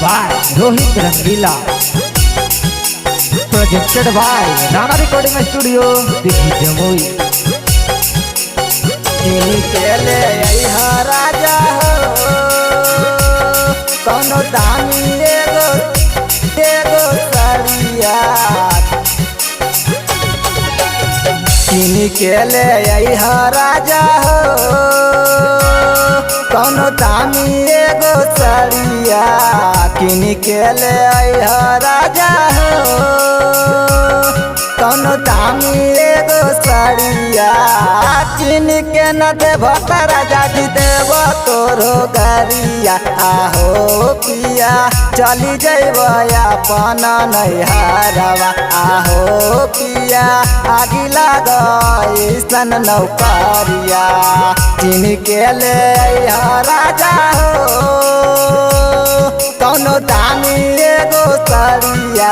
by Rohit Rangila. Projected by Nana Recording Studio, Dighi Jamui. केले राजा हो कौनो दामी एगो एगो सरिया केले राजा हो कौनो दामी एगो सरिया केले राजा हो कौनो दामी एगो सरिया किन के न देव राजा जी देव तोरो गरिया आहो पिया चली जैब अपन नैहरवा आहो पिया आगी लागन नौकरिया किन के ले राजा हो कौनो दामी एगो सरिया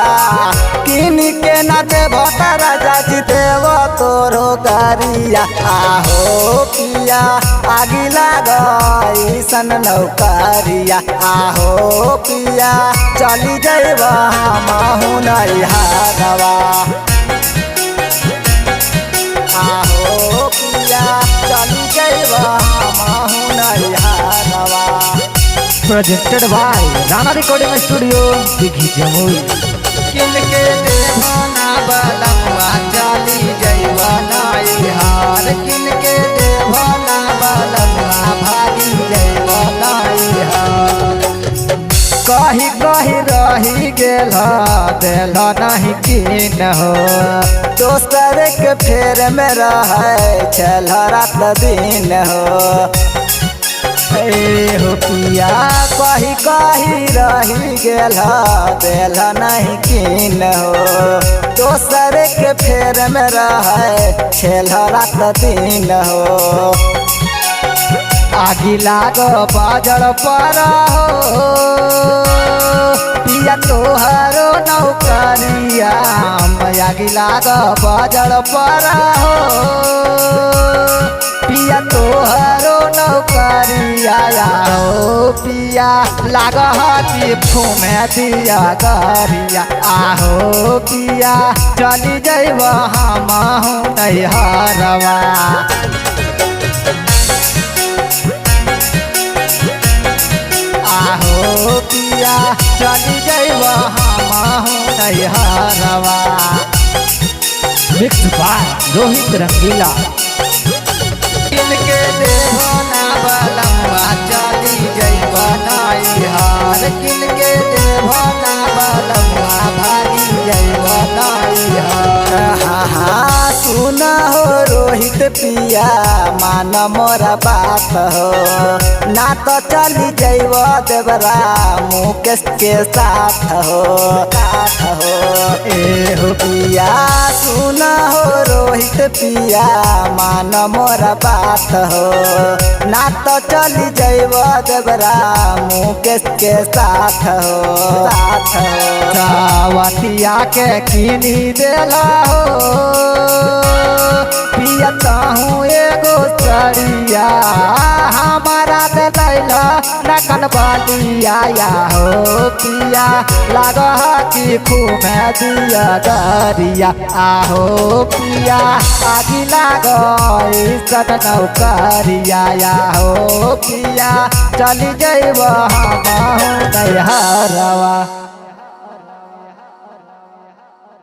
किन के न देव राजा जी देव तोरो गरिया आहो पिया आगी लागन नौकरिया आहो पिया चली जैब हमहु नैहरवा आहो पिया चली जैब हमहु नैहरवा। Projected by Nana Recording Studio, Dighi Jamui. किनके देवाना बलवा चली जैवा नैहर किनके देवाना बलवा भागी जैवा नैहर कही कही रही गेल दिल नहीं किन हो दोसर के फेर में रहे छल रात दिन हो हो पिया कही कही रही गेल दिल नहीं किन हो दोसर के फेर में रहे छल रात दिन हो आगी लाग बाजर पर हो पिया तोहरो नौकरिया आगी लाग बाजर पर हो पिया तोहरो नौकरिया हो पिया लाग हाथी फूमे दिया गरिया आहो पिया चली जैब हमहु नैहरवा आहो पिया चली जैब हमहु नैहरवा। Mixed by Rohit Rangila. किनके देवाना बलवा चली जैब नैहर किनके देवाना बलवा भागी जैब नैहर हाँ सुन हो रोहित पिया मान मोरा बात हो ना तो चली जैब देवरा मुकेश के साथ हो ए हो पिया सुन हो रोहित पिया मान मोरा बात हो ना तो चली जैब देवरा मुकेश के साथ हो सावतिया के किनी देला हो पिया ताहू एगो सरिया हमारा दिलैला नकन बलिया या हो पिया लाग की खूमे दिया गरिया आहो पिया आगी लाग नौकरिया या हो पिया चली जैब हमहु नैहरवा।